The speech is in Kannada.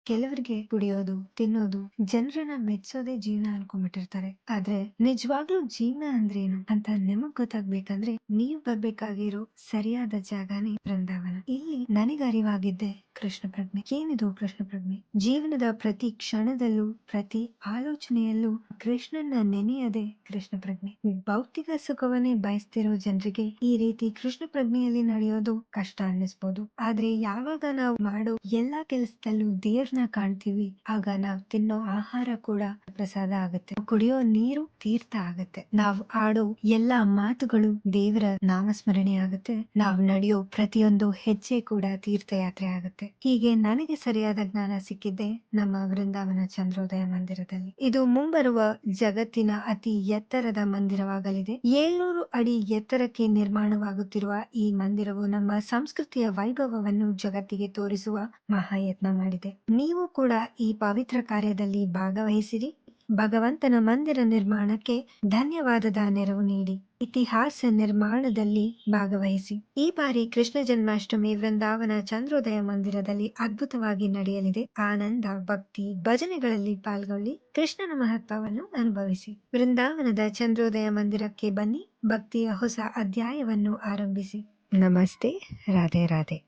ಕೆಲವರಿಗೆ ಕುಡಿಯೋದು, ತಿನ್ನೋದು, ಜನರನ್ನ ಮೆಚ್ಚೋದೇ ಜೀವನ ಅನ್ಕೊಂಡ್ಬಿಟ್ಟಿರ್ತಾರೆ. ಆದ್ರೆ ನಿಜವಾಗ್ಲೂ ಜೀವನ ಅಂದ್ರೇನು ಅಂತ ನಿಮಗ್ ಗೊತ್ತಾಗ್ಬೇಕಂದ್ರೆ ನೀವ್ ಬರ್ಬೇಕಾಗಿರೋ ಸರಿಯಾದ ಜಾಗನೇ ಬೃಂದಾವನ. ಇಲ್ಲಿ ನನಗೆ ಅರಿವಾಗಿದ್ದೆ ಕೃಷ್ಣ ಪ್ರಜ್ಞೆ. ಏನಿದು ಕೃಷ್ಣ ಪ್ರಜ್ಞೆ? ಜೀವನದ ಪ್ರತಿ ಕ್ಷಣದಲ್ಲೂ, ಪ್ರತಿ ಆಲೋಚನೆಯಲ್ಲೂ ಕೃಷ್ಣನ ನೆನೆಯದೆ ಕೃಷ್ಣ ಪ್ರಜ್ಞೆ. ಭೌತಿಕ ಸುಖವನ್ನೇ ಬಯಸ್ತಿರೋ ಜನರಿಗೆ ಈ ರೀತಿ ಕೃಷ್ಣ ಪ್ರಜ್ಞೆಯಲ್ಲಿ ನಡೆಯೋದು ಕಷ್ಟ ಅನ್ನಿಸ್ಬೋದು. ಆದ್ರೆ ಯಾವಾಗ ನಾವು ಮಾಡೋ ಎಲ್ಲಾ ಕೆಲಸದಲ್ಲೂ ದೇವ್ರನ್ನ ಕಾಣ್ತೀವಿ, ಆಗ ನಾವ್ ತಿನ್ನೋ ಆಹಾರ ಕೂಡ ಪ್ರಸಾದ ಆಗುತ್ತೆ, ಕುಡಿಯೋ ನೀರು ತೀರ್ಥ ಆಗುತ್ತೆ, ನಾವ್ ಆಡೋ ಎಲ್ಲಾ ಮಾತುಗಳು ದೇವರ ನಾಮಸ್ಮರಣೆ ಆಗುತ್ತೆ, ನಾವ್ ನಡೆಯೋ ಪ್ರತಿಯೊಂದು ಹೆಜ್ಜೆ ಕೂಡ ತೀರ್ಥಯಾತ್ರೆ ಆಗುತ್ತೆ. ಹೀಗೆ ನನಗೆ ಸರಿಯಾದ ಜ್ಞಾನ ಸಿಕ್ಕಿದ್ದೆ ನಮ್ಮ ವೃಂದಾವನ ಚಂದ್ರೋದಯ ಮಂದಿರದಲ್ಲಿ. ಇದು ಮುಂಬರುವ ಜಗತ್ತಿನ ಅತಿ ಎತ್ತರದ ಮಂದಿರವಾಗಲಿದೆ. 700 ಅಡಿ ಎತ್ತರಕ್ಕೆ ನಿರ್ಮಾಣವಾಗುತ್ತಿರುವ ಈ ಮಂದಿರವು ನಮ್ಮ ಸಂಸ್ಕೃತಿಯ ವೈಭವವನ್ನು ಜಗತ್ತಿಗೆ ತೋರಿಸುವ ಮಹಾಯತ್ನ ಮಾಡಿದೆ. ನೀವು ಕೂಡ ಈ ಪವಿತ್ರ ಕಾರ್ಯದಲ್ಲಿ ಭಾಗವಹಿಸಿರಿ. ಭಗವಂತನ ಮಂದಿರ ನಿರ್ಮಾಣಕ್ಕೆ ಧನ್ಯವಾದದ ನೆರವು ನೀಡಿ ಇತಿಹಾಸ ನಿರ್ಮಾಣದಲ್ಲಿ ಭಾಗವಹಿಸಿ. ಈ ಬಾರಿ ಕೃಷ್ಣ ಜನ್ಮಾಷ್ಟಮಿ ವೃಂದಾವನ ಚಂದ್ರೋದಯ ಮಂದಿರದಲ್ಲಿ ಅದ್ಭುತವಾಗಿ ನಡೆಯಲಿದೆ. ಆನಂದ, ಭಕ್ತಿ, ಭಜನೆಗಳಲ್ಲಿ ಪಾಲ್ಗೊಳ್ಳಿ, ಕೃಷ್ಣನ ಮಹತ್ವವನ್ನು ಅನುಭವಿಸಿ. ವೃಂದಾವನದ ಚಂದ್ರೋದಯ ಮಂದಿರಕ್ಕೆ ಬನ್ನಿ, ಭಕ್ತಿಯ ಹೊಸ ಅಧ್ಯಾಯವನ್ನು ಆರಂಭಿಸಿ. ನಮಸ್ತೆ. ರಾಧೆ ರಾಧೆ.